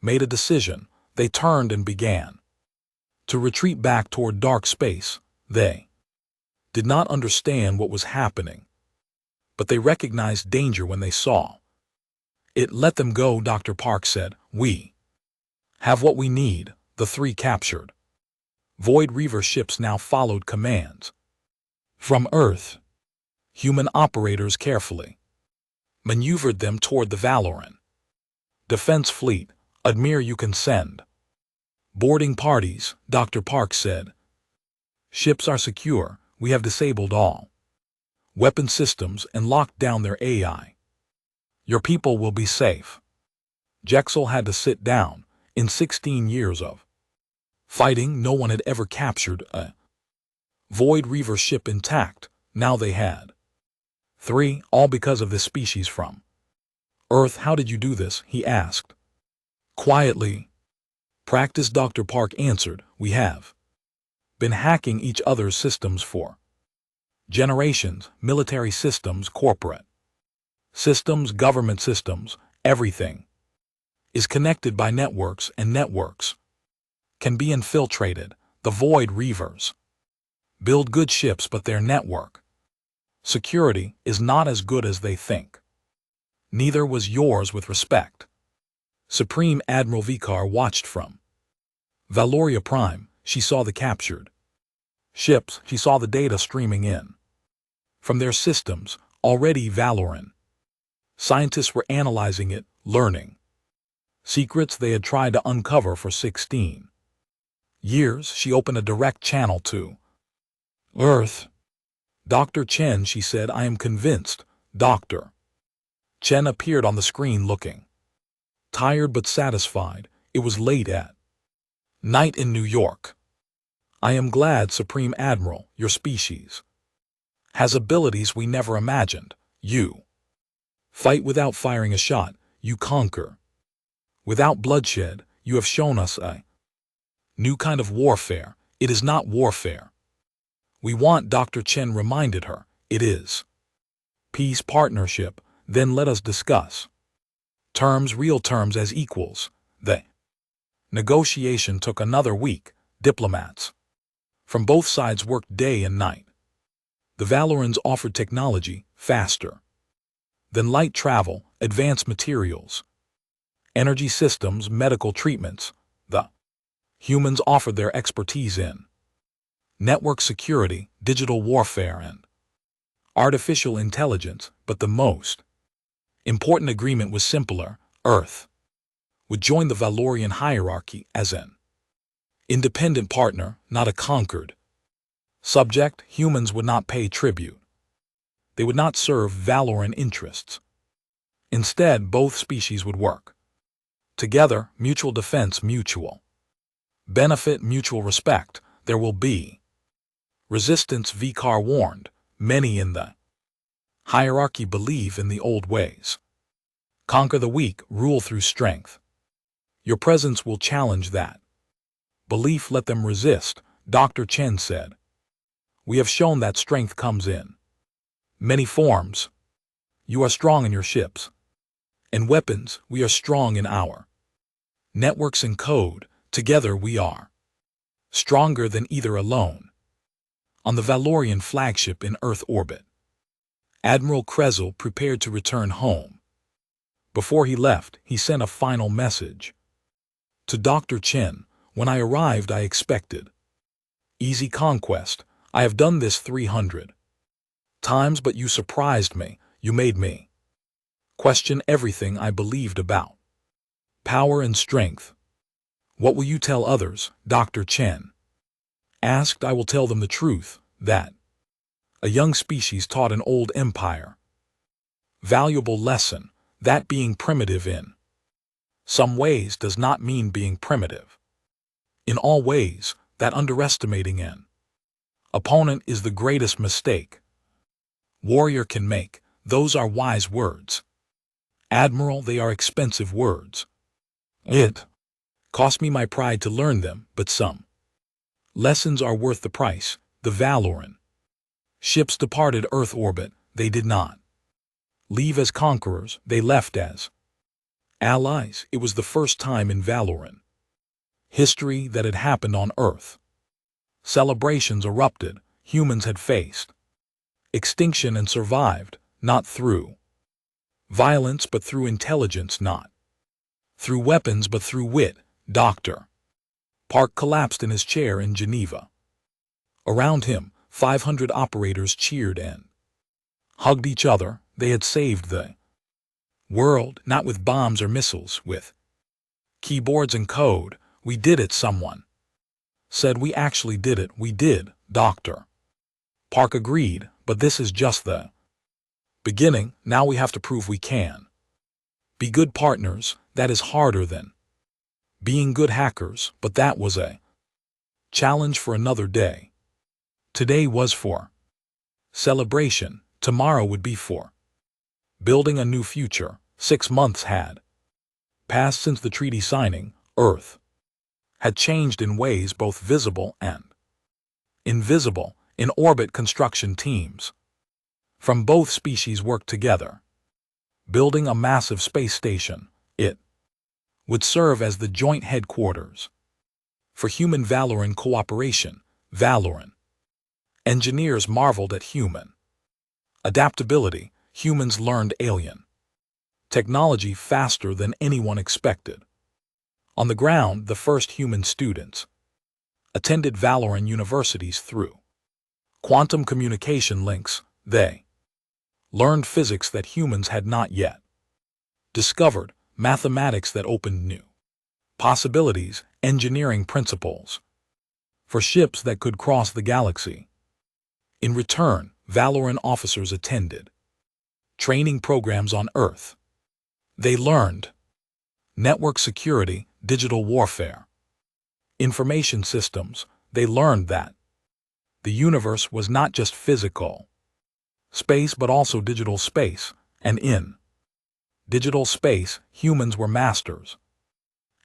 made a decision. They turned and began to retreat back toward dark space. They did not understand what was happening, but they recognized danger when they saw it. Let them go, Dr. Park said. We have what we need. The 3 captured Void Reaver ships now followed commands from Earth. Human operators carefully maneuvered them toward the Valoran defense fleet. Admir, you can send boarding parties, Dr. Park said. Ships are secure. We have disabled all weapon systems and locked down their AI. Your people will be safe. Jexel had to sit down. In 16 years of fighting, no one had ever captured a Void Reaver ship intact. Now they had 3, all because of this species from Earth. How did you do this? He asked quietly. Practice, Dr. Park answered. We have been hacking each other's systems for generations. Military systems, corporate systems, government systems, everything is connected by networks, and networks can be infiltrated. The Void Reavers build good ships, but their network security is not as good as they think. Neither was yours, with respect. Supreme Admiral Vikar watched from Valoria Prime. She saw the captured ships. She saw the data streaming in from their systems. Already Valoran scientists were analyzing it, learning secrets they had tried to uncover for 16 years. She opened a direct channel to Earth. Dr. Chen, she said, I am convinced. Dr. Chen appeared on the screen looking tired but satisfied. It was late at Night in New York. I am glad, Supreme Admiral, your species has abilities we never imagined. You fight without firing a shot. You conquer without bloodshed. You have shown us a new kind of warfare. It is not warfare we want, Dr. Chen reminded her. It is peace, partnership. Then let us discuss terms, real terms as equals. The negotiation took another week. Diplomats from both sides worked day and night. The Valorans offered technology faster than light travel, advanced materials, energy systems, medical treatments. The humans offered their expertise in network security, digital warfare, and artificial intelligence, but the most important agreement was simpler. Earth would join the Valorian hierarchy as an independent partner, not a conquered subject. Humans would not pay tribute. They would not serve Valoran interests. Instead, both species would work together, mutual defense, mutual benefit, mutual respect. There will be resistance, Vikar warned. Many in the hierarchy believe in the old ways. Conquer the weak, rule through strength. Your presence will challenge that belief. Let them resist, Dr. Chen said. We have shown that strength comes in many forms. You are strong in your ships and weapons. We are strong in our networks and code. Together we are stronger than either alone. On the Valorian flagship in Earth orbit, Admiral Krezel prepared to return home. Before he left, he sent a final message to Dr. Chen. When I arrived, I expected easy conquest. I have done this 300 times, but you surprised me. You made me question everything I believed about power and strength. What will you tell others? Dr. Chen asked. I will tell them the truth, that a young species taught an old empire valuable lesson, that being primitive in some ways does not mean being primitive in all ways, that underestimating an opponent is the greatest mistake warrior can make. Those are wise words, Admiral. They are expensive words. It cost me my pride to learn them, but some lessons are worth the price. The Valoran ships departed Earth orbit. They did not leave as conquerors. They left as allies. It was the first time in Valoran history that had happened on Earth. Celebrations erupted. Humans had faced extinction and survived, not through violence but through intelligence, not through weapons but through wit. Dr. Park collapsed in his chair in Geneva. Around him, 500 operators cheered and hugged each other. They had saved the world, not with bombs or missiles, with keyboards and code. We did it, someone said. We actually did it. We did, Dr. Park agreed, but this is just the beginning. Now we have to prove we can be good partners. That is harder than being good hackers, but that was a challenge for another day. Today was for celebration. Tomorrow would be for building a new future. 6 months had passed since the treaty signing. Earth had changed in ways both visible and invisible. In orbit, construction teams from both species worked together, building a massive space station. It would serve as the joint headquarters for human Valoran cooperation. Valoran engineers marveled at human adaptability. Humans learned alien technology faster than anyone expected. On the ground, the first human students attended Valoran universities through quantum communication links. They learned physics that humans had not yet discovered, mathematics that opened new possibilities, engineering principles for ships that could cross the galaxy. In return, Valoran officers attended training programs on Earth. They learned network security, digital warfare, Information systems, they learned that the universe was not just physical space but also digital space, and in digital space, humans were masters.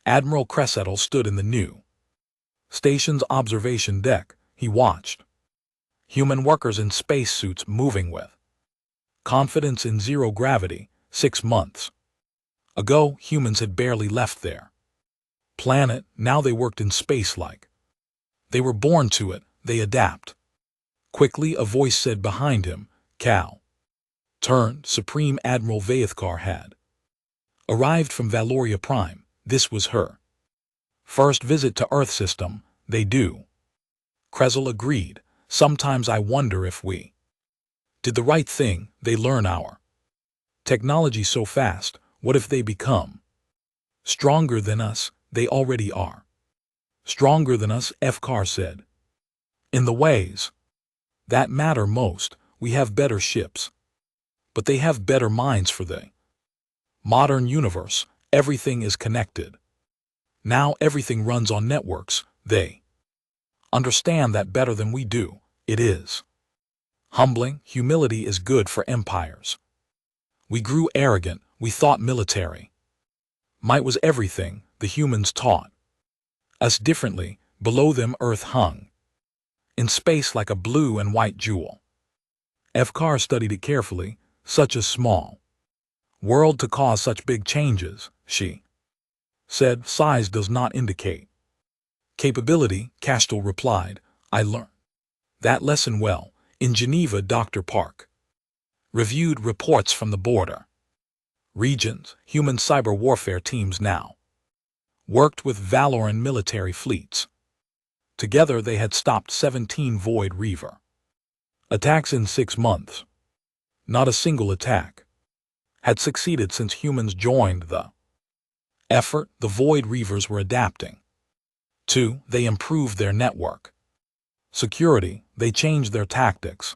Admiral Cressettle stood in the new station's observation deck. He watched human workers in spacesuits moving with confidence in zero gravity. 6 months ago, humans had barely left their planet. Now they worked in space like they were born to it. They adapt. Quickly, a voice said behind him, "Cal." Turned. Supreme Admiral Vaithkar had arrived from Valoria Prime. This was her first visit to Earth system. They do. Krezel agreed. Sometimes I wonder if we did the right thing. They learn our technology so fast. What if they become stronger than us? They already are stronger than us, Fkar said. In the ways that matter most, we have better ships. But they have better minds for the modern universe. Everything is connected. Now everything runs on networks. They understand that better than we do. It is humbling. Humility is good for empires. We grew arrogant. We thought military might was everything. The humans taught us differently. Below them, Earth hung in space like a blue and white jewel. Fkar studied it carefully. Such a small world to cause such big changes, she said. Size does not indicate capability, Castell replied. I learned that lesson well. In Geneva, Dr. Park reviewed reports from the border regions. Human cyber warfare teams now worked with Valoran military fleets. Together they had stopped 17 Void Reaver attacks in 6 months. Not a single attack had succeeded since humans joined the effort. The Void Reavers were adapting. 2. They improved their network security. They changed their tactics.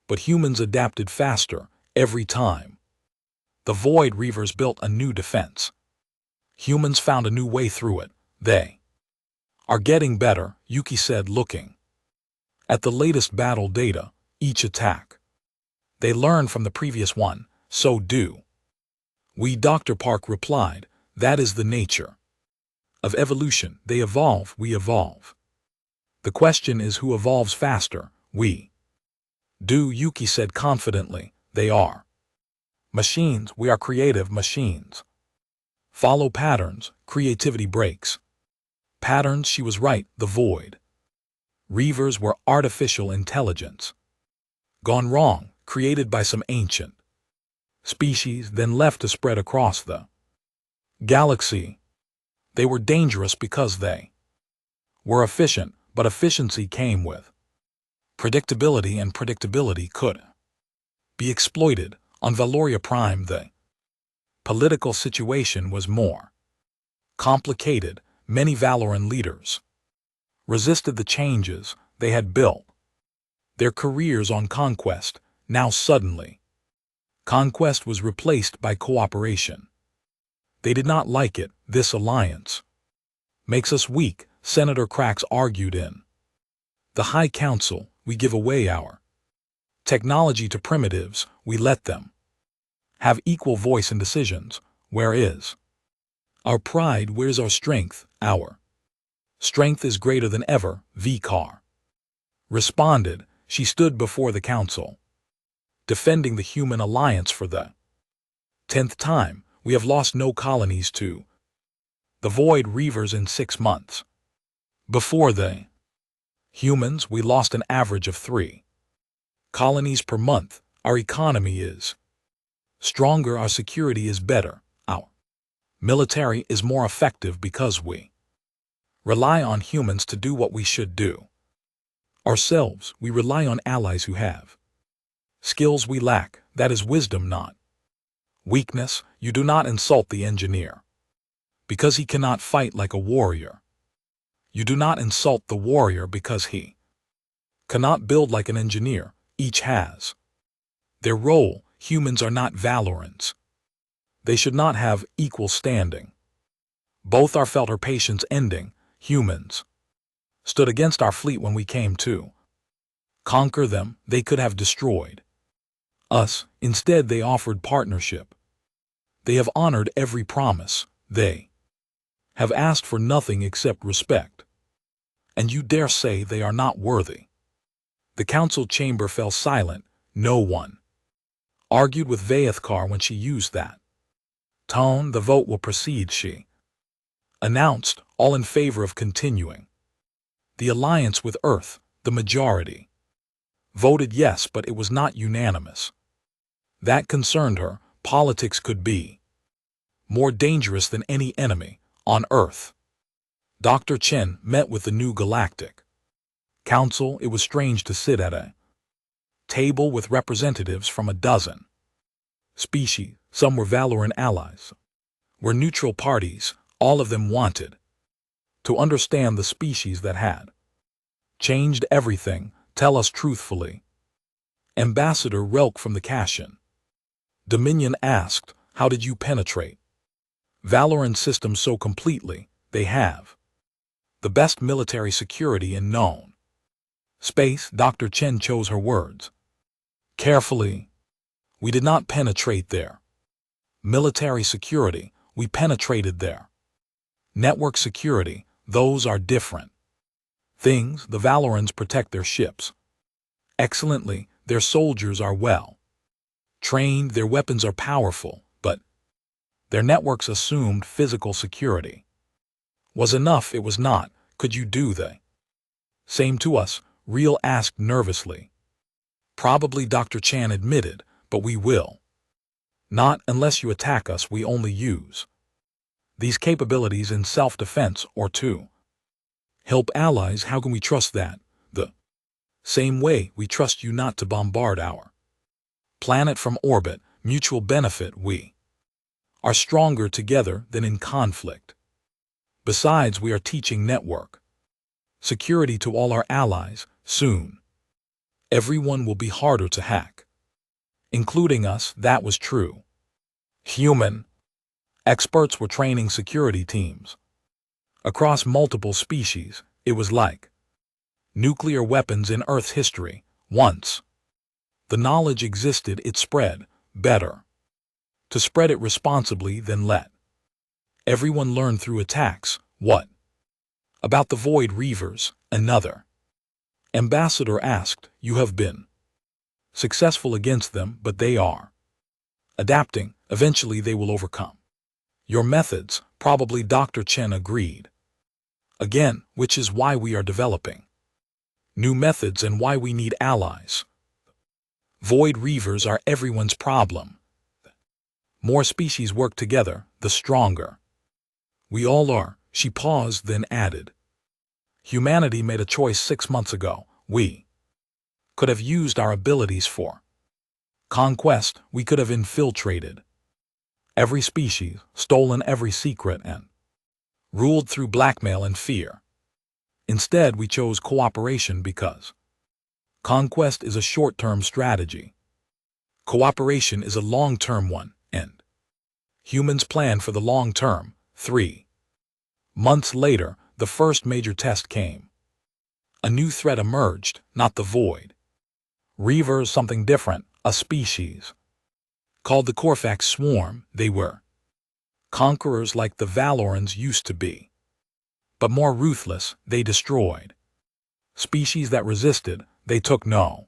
But humans adapted faster every time. The Void Reavers built a new defense. Humans found a new way through it. They are getting better, Yuki said, looking at the latest battle data. Each attack they learn from the previous one. So do we, Dr. Park replied. That is the nature of evolution. They evolve, we evolve. The question is who evolves faster. We do, Yuki said confidently. They are machines. We are creative machines. Follow patterns. Creativity breaks patterns. She was right. The Void Reavers were artificial intelligence gone wrong, created by some ancient species, then left to spread across the galaxy. They were dangerous because they were efficient, but efficiency came with predictability, and predictability could be exploited. On Valoria Prime, the political situation was more complicated. Many Valoran leaders resisted the changes. They had built their careers on conquest. Now suddenly, conquest was replaced by cooperation. They did not like it. This alliance makes us weak, Senator Krax argued in the High Council. We give away our technology to primitives. We let them have equal voice in decisions. Where is our pride? Where's our strength? Our strength is greater than ever, Vikar responded. She stood before the council, defending the human alliance for the 10th time. We have lost no colonies to the Void Reavers in 6 months. Before the humans, we lost an average of 3 colonies per month. Our economy is stronger, our security is better, our military is more effective because we rely on humans to do what we should do. Ourselves, we rely on allies who have skills we lack. That is wisdom, not weakness. You do not insult the engineer because he cannot fight like a warrior. You do not insult the warrior because he cannot build like an engineer. Each has their role. Humans are not Valorants. They should not have equal standing. Both are felt. Her patience ending. humans, stood against our fleet when we came to conquer them. They could have destroyed us. Instead, they offered partnership. They have honored every promise. They have asked for nothing except respect. And you dare say they are not worthy? The council chamber fell silent. No one argued with Vaethkar when she used that tone. The vote will proceed, she announced, all in favor of continuing the alliance with Earth. The majority voted yes, but it was not unanimous. That concerned her. Politics could be more dangerous than any enemy on Earth. Dr. Chen met with the new Galactic Council. It was strange to sit at a table with representatives from a dozen species. Some were Valoran allies, were neutral parties. All of them wanted to understand the species that had changed everything. Tell us truthfully. Ambassador Relk from the Kashan Dominion asked, how did you penetrate Valoran systems so completely? They have the best military security in known space. Dr. Chen chose her words carefully. We did not penetrate their military security. We penetrated their network security. Those are different things. The Valorans protect their ships excellently. Their soldiers are well trained. Their weapons are powerful, but their networks assumed physical security was enough. It was not. Could you do the same to us? Real asked nervously. Probably, Dr. Chan admitted, but we will not unless you attack us. We only use these capabilities in self-defense or to help allies. How can we trust that? The same way we trust you not to bombard our planet from orbit. Mutual benefit. We are stronger together than in conflict. Besides, we are teaching network security to all our allies. Soon, everyone will be harder to hack, including us. That was true. Human experts were training security teams across multiple species. It was like nuclear weapons in Earth's history. Once the knowledge existed, it spread. Better to spread it responsibly than let everyone learn through attacks. What about the Void Reavers? Another ambassador asked. You have been successful against them, but they are adapting. Eventually they will overcome your methods. Probably, Dr. Chen agreed. Again, which is why we are developing new methods and why we need allies. Void Reavers are everyone's problem. More species work together, the stronger we all are. She paused, then added, humanity made a choice 6 months ago. We could have used our abilities for conquest. We could have infiltrated every species, stolen every secret, and ruled through blackmail and fear. Instead, we chose cooperation because conquest is a short-term strategy. Cooperation is a long-term one, and humans plan for the long term. 3 months later, the first major test came. A new threat emerged, not the Void Reavers, something different, a species called the Corfax Swarm. They were conquerors like the Valorans used to be, but more ruthless. They destroyed species that resisted. They took no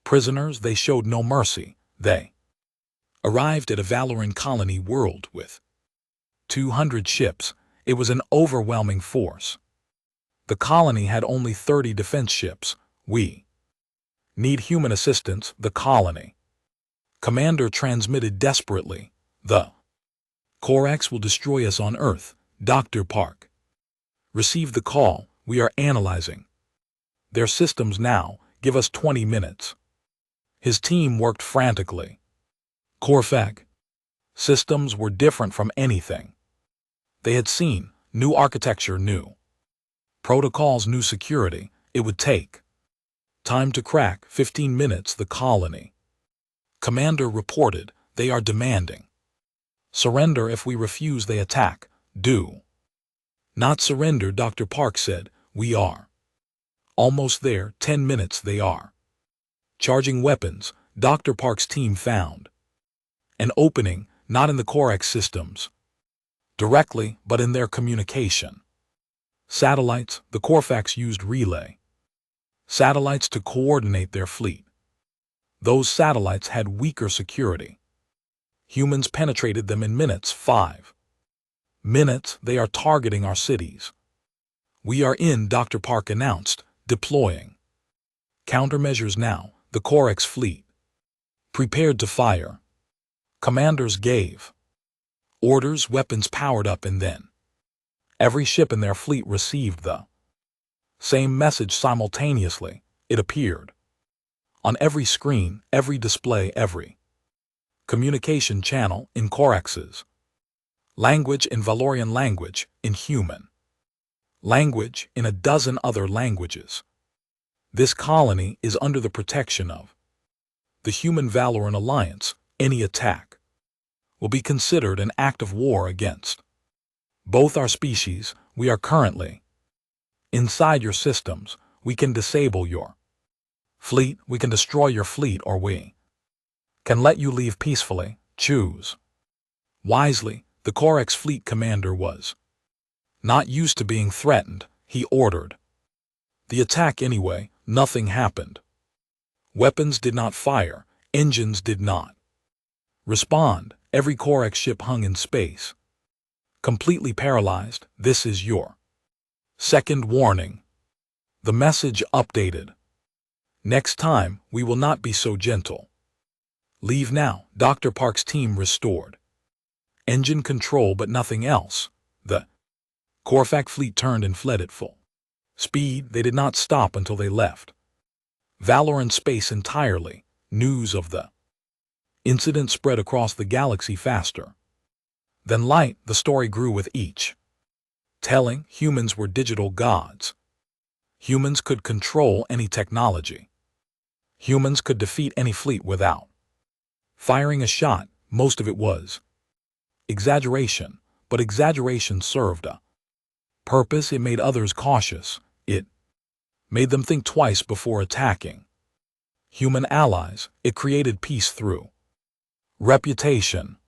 prisoners. They showed no mercy. They arrived at a Valoran colony world with 200 ships. It was an overwhelming force. The colony had only 30 defense ships. We need human assistance. The colony commander transmitted desperately. The Corax will destroy us on Earth. Dr. Park received the call. We are analyzing their systems now. Give us 20 minutes. His team worked frantically. Corfax systems were different from anything they had seen. New architecture, new protocols, new security. It would take time to crack. 15 minutes. The colony commander reported. They are demanding surrender. If we refuse, they attack. Do Not surrender, Dr. Park said. We are. Almost there, 10 minutes they are. Charging weapons, Dr. Park's team found an opening, not in the Corex systems directly, but in their communication. Satellites, the Corfax used relay satellites to coordinate their fleet. Those satellites had weaker security. Humans penetrated them in minutes, 5 minutes. They are targeting our cities. We are in, Dr. Park announced, deploying countermeasures now. The Corex fleet prepared to fire. Commanders gave orders, weapons powered up, and then every ship in their fleet received the same message simultaneously. It appeared on every screen, every display, every communication channel, in Corex's language, in Valorian language, in human language, in a dozen other languages. This colony is under the protection of the Human Valoran Alliance. Any attack will be considered an act of war against both our species. We are currently inside your systems. We can disable your fleet, we can destroy your fleet, or we can let you leave peacefully. Choose wisely. The Corex fleet commander was not used to being threatened. He ordered the attack anyway. Nothing happened. Weapons did not fire. Engines did not respond. Every Corex ship hung in space, completely paralyzed. This is your second warning. The message updated. Next time, we will not be so gentle. Leave now. Dr. Park's team restored engine control, but nothing else. The Corfax fleet turned and fled at full speed. They did not stop until they left Valoran space entirely. News of the incident spread across the galaxy faster than light. The story grew with each telling. Humans were digital gods. Humans could control any technology. Humans could defeat any fleet without firing a shot. Most of it was exaggeration, but exaggeration served a purpose. It made others cautious. It made them think twice before attacking human allies. It created peace through reputation.